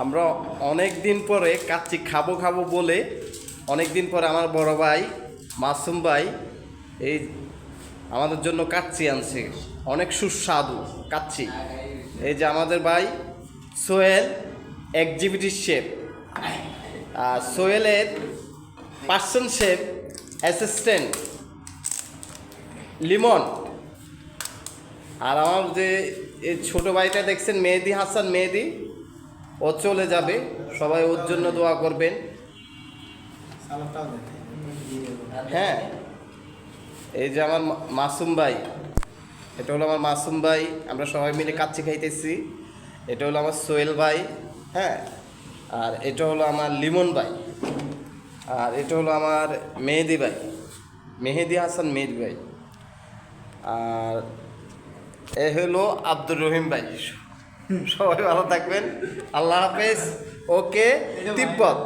আমরা অনেক দিন পরে কাচ্চি খাবো খাবো বলে অনেক দিন পরে আমার বড় ভাই মাসুম ভাই এই আমাদের জন্য কাচ্চি আনছে, অনেক সুস্বাদু কাচ্চি। এই যে আমাদের ভাই সোহেল এক্সিকিউটিভ শেফ, আর সোহেলের পার্সন শেফ অ্যাসিস্ট্যান্ট লিমন। আর আমার যে এই ছোটো ভাইটা দেখছেন মেহেদি হাসান, মেহেদি, ও চলে যাবে, সবাই ওর জন্য দোয়া করবেন। হ্যাঁ, এই যে আমার মাসুম ভাই, এটা হলো আমার মাসুম ভাই, আমরা সবাই মিলে কাচ্চি খাইতেছি। এটা হলো আমার সোহেল ভাই, হ্যাঁ, আর এটা হলো আমার লিমন ভাই, আর এটা হলো আমার মেহেদি ভাই, মেহেদি হাসান মেহেদি ভাই, আর এ হলো আব্দুর রহিম ভাই। সবাই ভালো থাকবেন, আল্লাহ হাফেজ। ওকে, তিব্বত।